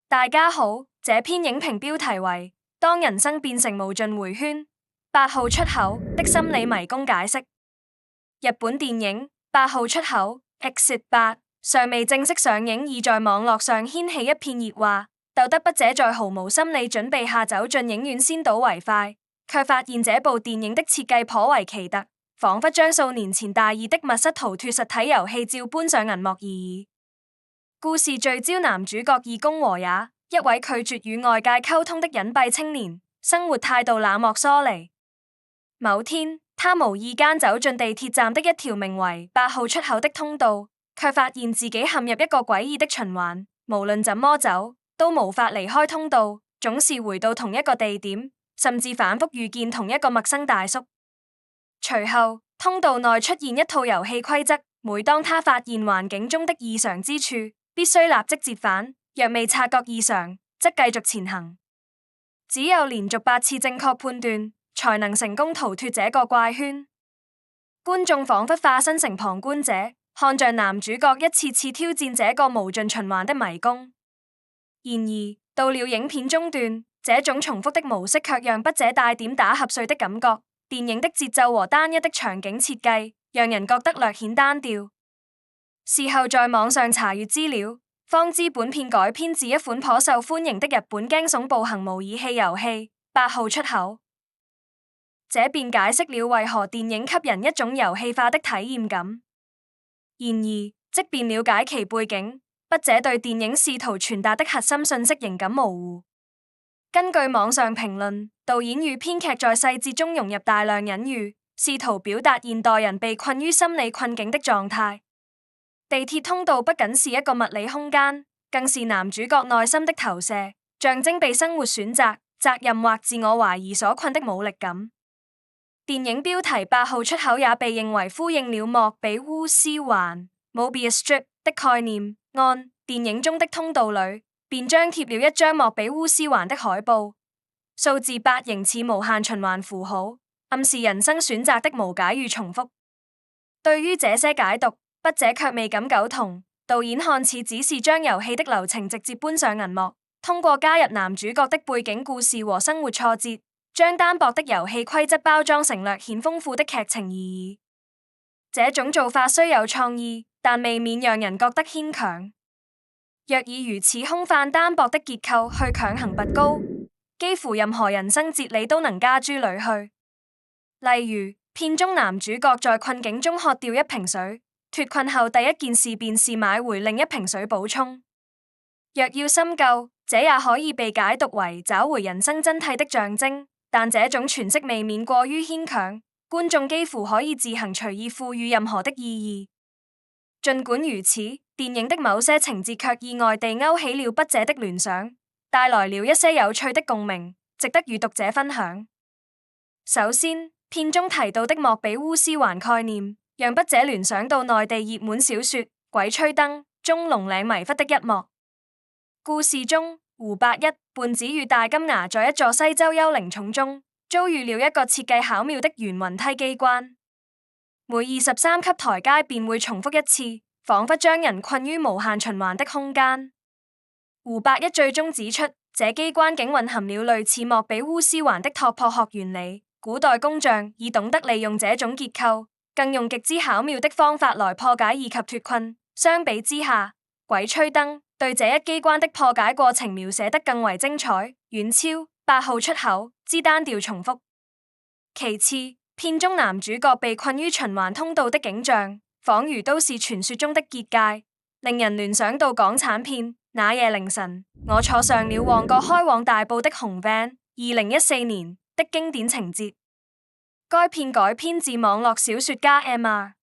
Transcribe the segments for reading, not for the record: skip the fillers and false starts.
大家好，這篇影評標題為《當人生變成無盡迴圈》，8號出口的心理迷宮解釋。日本電影《8號出口》Exit 8尚未正式上映，已在網絡上掀起一片熱話，逗得筆者在毫無心理準備下走進影院先睹為快，卻發現這部電影的設計頗為奇特，仿佛將數年前大熱的密室逃脫實體遊戲照搬上銀幕而已。故事聚焦男主角二宮和也，一位拒絕與外界溝通的隱蔽青年，生活態度冷漠疏離。某天，他無意間走進地鐵站的一條名為8號出口的通道，卻發現自己陷入一個詭異的循環，無論怎麼走，都無法離開通道，總是回到同一個地點，甚至反覆遇見同一個陌生大叔。隨後，通道內出現一套遊戲規則，每當他發現環境中的異常之處，必須立即折返，若未察覺異常，則繼續前行。只有連續8次正確判斷，才能成功逃脫這個怪圈。觀眾仿佛化身成旁觀者，看着男主角一次次挑戰這個無盡循環的迷宮。然而，到了影片中段，這種重複的模式卻讓筆者帶點打瞌睡的感覺。電影的節奏和單一的場景設計，讓人覺得略顯單調。事後在網上查閱資料，方知本片改編自一款頗受歡迎的日本驚悚暴行模擬器遊戲《8號出口》，這便解釋了為何電影給人一種遊戲化的體驗感。然而，即便了解其背景，筆者對電影試圖傳達的核心信息仍感模糊。根據網上評論，導演與編劇在細節中融入大量隱喻，試圖表達現代人被困於心理困境的狀態。地鐵通道不僅是一個物理空間，更是男主角內心的投射，象徵被生活選擇、責任或自我懷疑所困的無力感。電影標題8號出口也被認為呼應了莫比烏斯環 （Mobius Strip） 的概念，按電影中的通道裏便張貼了一張莫比烏斯環的海報，數字8形似無限循環符號，暗示人生選擇的無解與重複。對於這些解讀，筆者卻未敢苟同。導演看似只是將遊戲的流程直接搬上銀幕，通過加入男主角的背景故事和生活挫折，將單薄的遊戲規則包裝成略顯豐富的劇情而已。這種做法雖有創意，但未免讓人覺得牽強。若以如此空泛單薄的結構去強行拔高，幾乎任何人生哲理都能加諸裡去。例如，片中男主角在困境中喝掉一瓶水，脫困後第一件事便是買回另一瓶水補充。若要深究，這也可以被解讀為找回人生真諦的象徵。但這種詮釋未免過於牽強，觀眾幾乎可以自行隨意賦予任何的意義。儘管如此，電影的某些情節卻意外地勾起了筆者的聯想，帶來了一些有趣的共鳴，值得與讀者分享。首先，片中提到的莫比烏斯環概念，讓筆者聯想到內地熱門小說《鬼吹燈》中龍嶺迷窟的一幕。故事中，胡八一胖子與大金牙在一座西周幽靈冢中遭遇了一個設計巧妙的圓雲梯機關，每23級台階便會重複一次，仿佛將人困於無限循環的空間。胡八一最終指出，這機關竟蘊含了類似莫比烏斯環的拓撲學原理。古代工匠已懂得利用這種結構，更用極之巧妙的方法來破解以及脫困。相比之下，鬼吹燈對這一機關的破解過程描寫得更為精彩，遠超8號出口之單調重複。其次，片中男主角被困於循環通道的景象，仿如都市傳說中的結界，令人聯想到港產片《那夜凌晨》，我坐上了旺角開往大埔的紅 van 2014年的經典情節。該片改編自網絡小說家 M.R.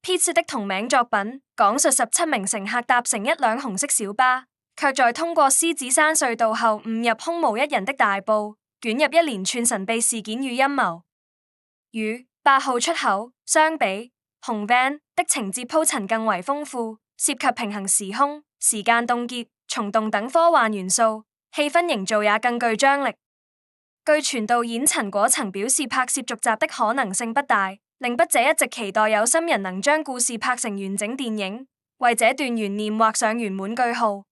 Pitts 的同名作品，講述17名乘客搭乘一輛紅色小巴，卻在通過獅子山隧道後誤入空無一人的大埔，捲入一連串神秘事件與陰謀。與8號出口相比，紅 van 的情節鋪陳更為豐富，涉及平行時空、時間凍結、蟲洞等科幻元素，氣氛營造也更具張力。據傳導演陳果曾表示，拍攝續集的可能性不大，令筆者一直期待有心人能將故事拍成完整電影，為這段懸念畫上圓滿句號。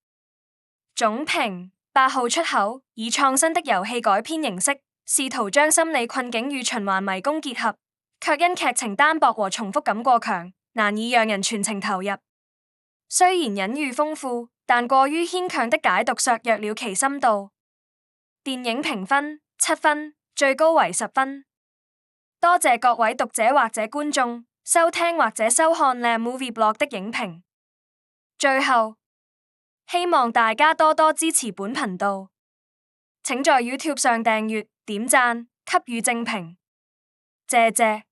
總評8號出口，以創新的遊戲改編形式，試圖將心理困境與循環迷宮結合，卻因劇情單薄和重複感過強，難以讓人全程投入。雖然隱喻豐富，但過於牽強的解讀削弱了其深度。電影評分7分，最高為10分。多謝各位讀者或者觀眾收聽或者收看 LAM Movie Blog 的影評。最後，希望大家多多支持本頻道，請在 YouTube 上訂閱、點讚、給予正評，謝謝。